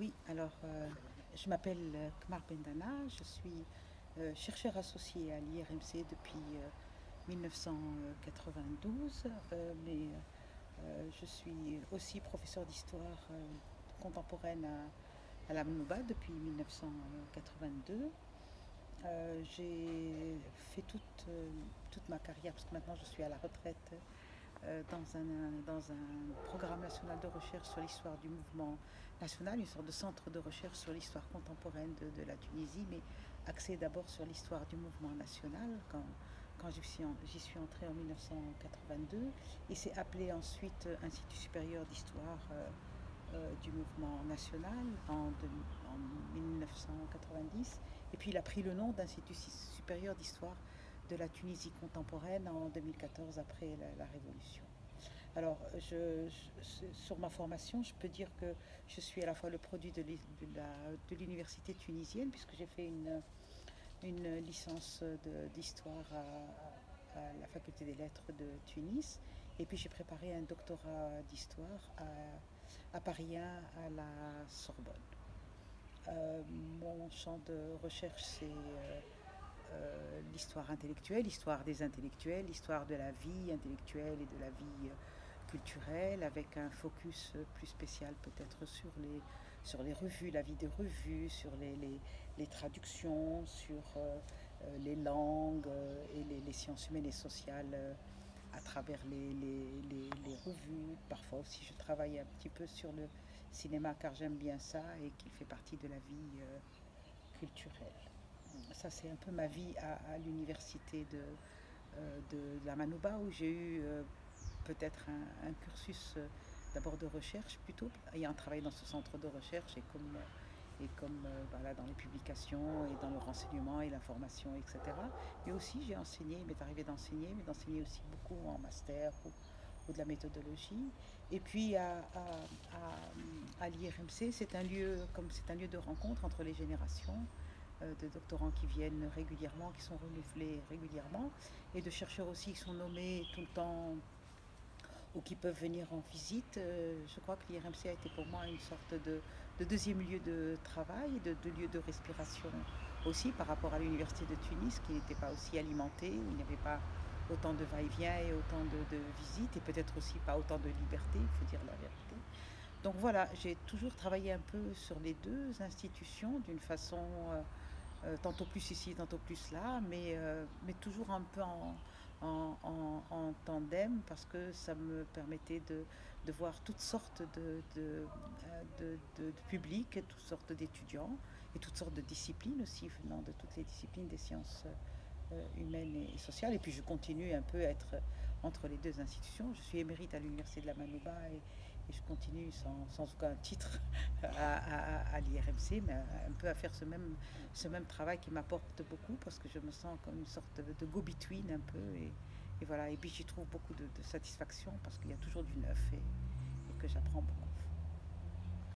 Oui, alors je m'appelle Kmar Bendana, je suis chercheur associé à l'IRMC depuis 1992, mais je suis aussi professeur d'histoire contemporaine à la Manouba depuis 1982. J'ai fait toute ma carrière, parce que maintenant je suis à la retraite, dans un programme national de recherche sur l'histoire du mouvement national, une sorte de centre de recherche sur l'histoire contemporaine de la Tunisie, mais axé d'abord sur l'histoire du mouvement national, quand j'y suis entrée en 1982, et c'est appelé ensuite Institut supérieur d'histoire du mouvement national en 1990, et puis il a pris le nom d'Institut supérieur d'histoire de la Tunisie contemporaine en 2014 après la Révolution. Alors, sur ma formation, je peux dire que je suis à la fois le produit de l'université tunisienne, puisque j'ai fait une licence d'histoire à la faculté des lettres de Tunis, et puis j'ai préparé un doctorat d'histoire à Paris 1 à la Sorbonne. Mon champ de recherche, c'est l'histoire intellectuelle, l'histoire des intellectuels, l'histoire de la vie intellectuelle et de la vie culturelle, avec un focus plus spécial peut-être sur les revues, la vie des revues, sur les traductions, sur les langues et les sciences humaines et sociales à travers les revues. Parfois aussi je travaille un petit peu sur le cinéma car j'aime bien ça et qu'il fait partie de la vie culturelle. Ça, c'est un peu ma vie à l'université de la Manouba, où j'ai eu peut-être un cursus d'abord de recherche plutôt, ayant travaillé dans ce centre de recherche et comme voilà, dans les publications et dans le renseignement et l'information, etc. Mais aussi j'ai enseigné, il m'est arrivé d'enseigner, mais d'enseigner aussi beaucoup en master ou de la méthodologie. Et puis à l'IRMC, c'est un lieu de rencontre entre les générations de doctorants qui viennent régulièrement, qui sont renouvelés régulièrement, et de chercheurs aussi qui sont nommés tout le temps ou qui peuvent venir en visite. Je crois que l'IRMC a été pour moi une sorte de deuxième lieu de travail, de lieu de respiration aussi par rapport à l'université de Tunis, qui n'était pas aussi alimentée, où il n'y avait pas autant de va-et-vient et autant de visites, et peut-être aussi pas autant de liberté, il faut dire la vérité. Donc voilà, j'ai toujours travaillé un peu sur les deux institutions d'une façon tantôt plus ici, tantôt plus là, mais toujours un peu en tandem parce que ça me permettait de voir toutes sortes de publics, toutes sortes d'étudiants et toutes sortes de disciplines aussi, venant de toutes les disciplines des sciences humaines et sociales. Et puis je continue un peu à être entre les deux institutions. Je suis émérite à l'université de la Manouba et je continue sans aucun titre à l'IRMC, mais un peu à faire ce même travail qui m'apporte beaucoup parce que je me sens comme une sorte de go-between un peu. Et voilà, et puis j'y trouve beaucoup de satisfaction parce qu'il y a toujours du neuf et que j'apprends beaucoup.